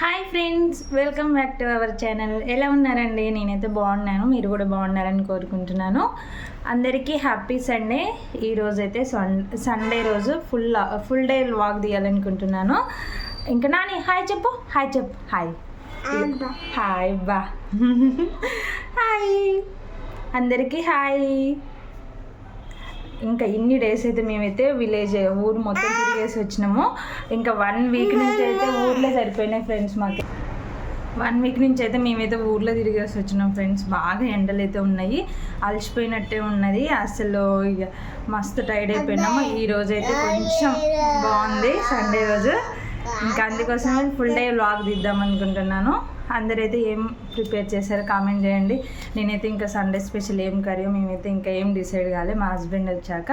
Hi friends, welcome back to our channel. ఎలా ఉన్నారండి? నేనైతే బాగున్నాను, మీరు కూడా బాగున్నారని కోరుకుంటున్నాను. అందరికీ హ్యాపీ సండే. ఈరోజైతే సండే రోజు ఫుల్ డే వాక్ తీయాలనుకుంటున్నాను. ఇంకా నాని హాయ్ చెప్పు. హాయ్ చెప్పు. హాయ్ హాయ్ బా హాయ్ అందరికీ హాయ్. ఇంకా ఇన్ని డేస్ అయితే మేమైతే ఊరు మొత్తం తిరిగేసి వచ్చినాము. ఇంకా 1 వీక్ నుంచి అయితే ఊర్లో సరిపోయినాయి ఫ్రెండ్స్. మాకు 1 వీక్ నుంచి అయితే మేమైతే ఊర్లో తిరిగేసి వచ్చినాం ఫ్రెండ్స్. బాగా ఎండలు అయితే ఉన్నాయి, అలసిపోయినట్టే ఉన్నది. అసలు ఇక మస్తు టైర్డ్ అయిపోయినాము. ఈ రోజు అయితే కొంచెం బాగుంది సండే రోజు. ఇంకా అందుకోసమే ఫుల్ డే వ్లాగ్ తీద్దాం అనుకుంటున్నాను. అందరైతే ఏం ప్రిపేర్ చేశారో కామెంట్ చేయండి. నేనైతే ఇంకా సండే స్పెషల్ ఏం కర్రీ మేమైతే ఇంకా ఏం డిసైడ్ కాలే. మా హస్బెండ్ వచ్చాక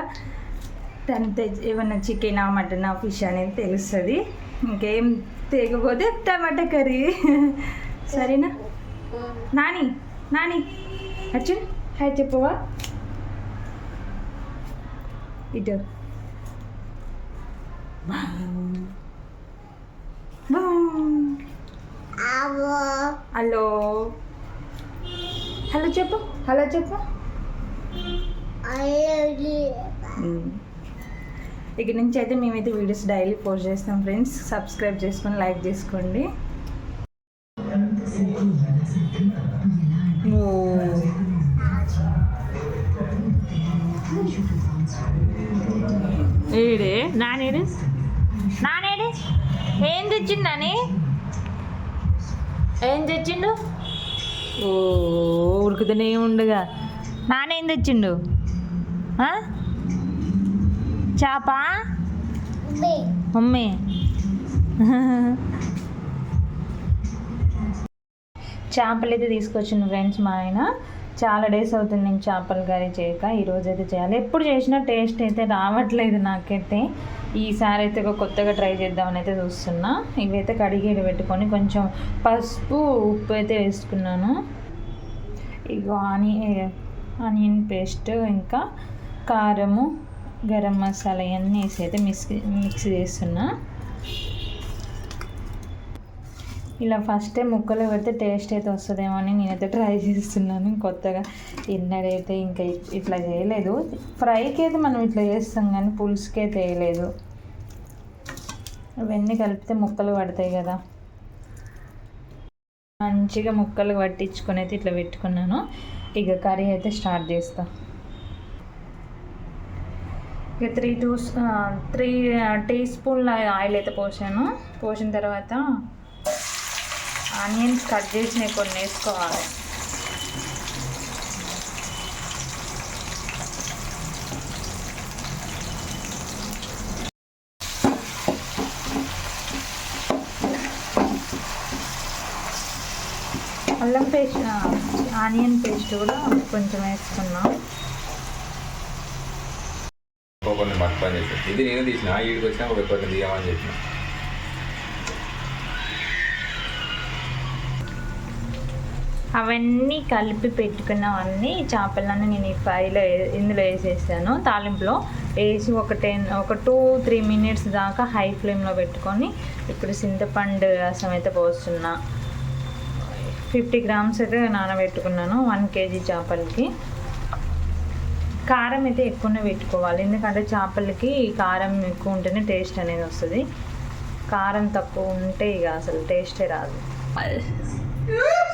తనతో ఏమన్నా చికెనా మటనా ఫిష్ అనేది తెలుస్తుంది. ఇంకేం తెగపోతే టమాటా కర్రీ. సరేనా నాని? నాని అర్జున్ హాయ్ చెప్పవా? ఇటు హలో హలో చెప్పు. హలో చెప్పు. ఇక నుంచి అయితే మేమైతే వీడియోస్ డైలీ పోస్ట్ చేస్తాం ఫ్రెండ్స్. సబ్స్క్రైబ్ చేసుకొని లైక్ చేసుకోండి. ఏడే నానేడు నానేడు ఏం తెచ్చిందని? ఏం తెచ్చిండు? ఓ ఉరుకుతూనే ఉండగా. నానేం తెచ్చిండు? చేప మమ్మీ. చేపలు అయితే తీసుకొచ్చిండు ఫ్రెండ్స్ మా ఆయన. చాలా డేస్ అవుతుంది నేను చేపల కర్రీ చేయక. ఈరోజు అయితే చేయాలి. ఎప్పుడు చేసినా టేస్ట్ అయితే రావట్లేదు నాకైతే. ఈసారి అయితే ఒక కొత్తగా ట్రై చేద్దామని అయితే చూస్తున్నా. ఇవైతే కడిగి పెట్టుకొని కొంచెం పసుపు ఉప్పు అయితే వేసుకున్నాను. ఇగో ఆనియన్ పేస్ట్ ఇంకా కారము గరం మసాలా ఇవన్నీ వేసి అయితే మిక్స్ చేస్తున్నా. ఇలా ఫస్టే ముక్కలు పెడితే టేస్ట్ అయితే వస్తుందేమో అని నేనైతే ట్రై చేస్తున్నాను కొత్తగా. ఎన్నడైతే ఇంకా ఇట్లా చేయలేదు. ఫ్రైకి అయితే మనం ఇట్లా చేస్తాం కానీ పులుసుకి అయితే వేయలేదు. ఇవన్నీ కలిపితే ముక్కలు పడతాయి కదా. మంచిగా ముక్కలు పట్టించుకొని అయితే ఇట్లా పెట్టుకున్నాను. ఇక కర్రీ అయితే స్టార్ట్ చేస్తా. ఇక 3 టీ స్పూన్ల ఆయిల్ అయితే పోసిన తర్వాత ఆనియన్స్ కట్ చేసినవి కొన్ని వేసుకోవాలి. అల్లం పేస్ట్ ఆనియన్ పేస్ట్ కూడా కొంచెం వేసుకున్నాం. ఇది నేను తీసిన వీడికి వచ్చినా ఒక కొన్ని తీయమని చెప్పిన. అవన్నీ కలిపి పెట్టుకున్నవన్నీ చేపలన్నీ నేను ఈ ఇందులో వేసేసాను. తాలింపులో వేసి ఒక 2-3 మినిట్స్ దాకా హై ఫ్లేమ్లో పెట్టుకొని ఇప్పుడు చింతపండు రసం అయితే పోస్తున్నా. 50 గ్రామ్స్ అయితే నానబెట్టుకున్నాను 1 కేజీ చేపలకి. కారం అయితే ఎక్కువనే పెట్టుకోవాలి, ఎందుకంటే చేపలకి కారం ఎక్కువ ఉంటేనే టేస్ట్ అనేది వస్తుంది. కారం తక్కువ ఉంటే ఇక అసలు టేస్టే రాదు.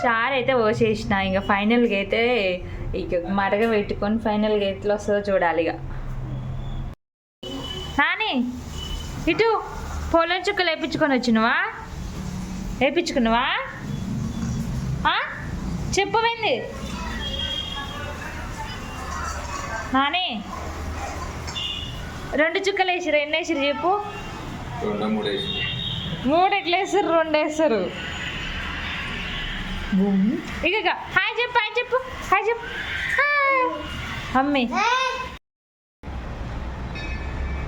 చారు అయితే పోసేసిన. ఇక ఫైనల్గా అయితే ఇక మరగ పెట్టుకొని ఫైనల్గా ఎట్లా వస్తుందో చూడాలి. ఇక నాని ఇటు పొలం చుక్కలు వేయించుకున్నావా? చెప్పవేంది నాని? 2 చుక్కలు వేసిరు. ఎన్ని వేసిరు చెప్పు? 3 ఎట్లా వేసారు? 2 వేస్తారు. ఇక హాయ్ చెప్పు. మమ్మీ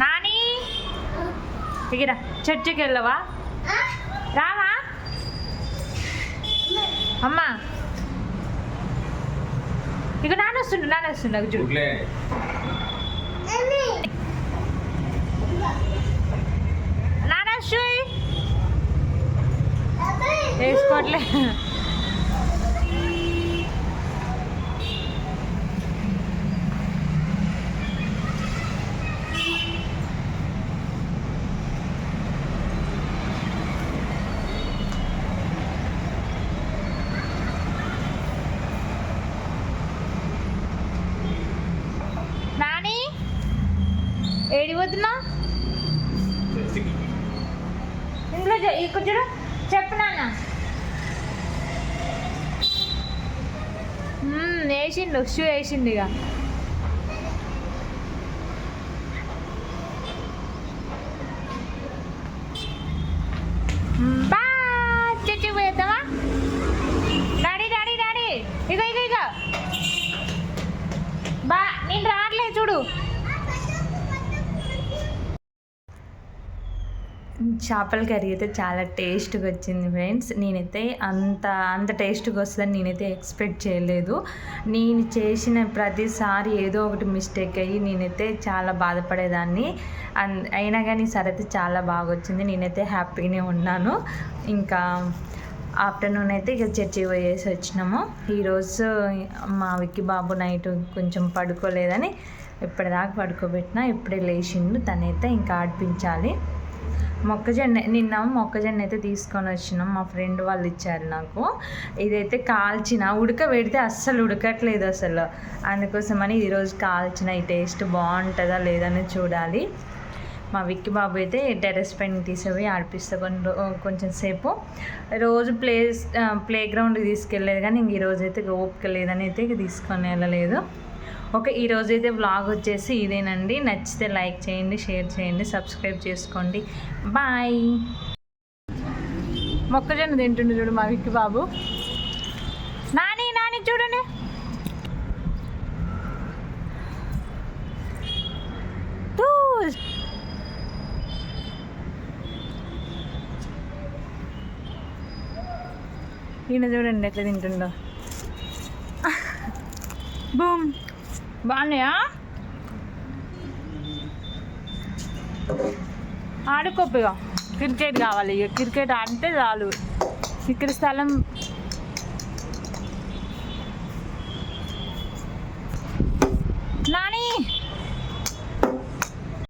నాని ఇక చర్చికి వెళ్ళవా? రావా అమ్మా? ఇక నాన్న వస్తుండ చూడు. నాన్న వేసుకోవట్లే. నాని ఏడిపోతున్నా ఇంట్లో ఇక్కడ చూడు చెప్పు నాన్న. వేసిండు షూ వేసిండు ఇక. బా చెట్టు పోయేద్దామా డాడీ డాడీ డాడీ ఇక ఇక ఇక బా నేను రావట్లేదు చూడు. చేపల కర్రీ అయితే చాలా టేస్ట్గా వచ్చింది ఫ్రెండ్స్. నేనైతే అంత టేస్ట్గా వస్తుందని నేనైతే ఎక్స్పెక్ట్ చేయలేదు. నేను చేసిన ప్రతిసారి ఏదో ఒకటి మిస్టేక్ అయ్యి నేనైతే చాలా బాధపడేదాన్ని. అయినా కానీ సరే అయితే చాలా బాగా వచ్చింది. నేనైతే హ్యాపీగానే ఉన్నాను. ఇంకా ఆఫ్టర్నూన్ అయితే ఇక చర్చికి పోయేసి వచ్చినాము. ఈరోజు మా విక్కీ బాబు నైట్ కొంచెం పడుకోలేదని ఇప్పటిదాకా పడుకోబెట్టినా. ఇప్పుడే లేచిండు. తనైతే ఇంకా ఆడిపించాలి. నిన్న మొక్కజొన్న అయితే తీసుకొని వచ్చినాం. మా ఫ్రెండ్ వాళ్ళు ఇచ్చారు నాకు. ఇదైతే కాల్చిన ఉడకబెడితే అస్సలు ఉడకట్లేదు అసలు. అందుకోసమని ఈరోజు కాల్చిన. ఈ టేస్ట్ బాగుంటుందా లేదని చూడాలి. మా విక్కీ బాబు అయితే టెర్రస్ పైన తీసుకుపోయి ఆడిపిస్తే కొంచెం సేపు. రోజు ప్లే గ్రౌండ్కి తీసుకెళ్ళలేదు కానీ ఇంక ఈరోజు అయితే ఓపిక లేదని అయితే తీసుకొని వెళ్ళలేదు. ఓకే, ఈరోజైతే వ్లాగ్ వచ్చేసి ఇదేనండి. నచ్చితే లైక్ చేయండి, షేర్ చేయండి, సబ్స్క్రైబ్ చేసుకోండి. బాయ్. మొక్కజొన్న తింటుండే చూడు మా విక్కీ బాబు. నాని నాని చూడండి. ఈయన చూడండి ఎట్లా తింటుండో. బూమ్. బాగున్నాయా? ఆడుకోపిగా. క్రికెట్ కావాలి. ఇక క్రికెట్ ఆడితే చాలు. ఇక్కడ స్థలం నాని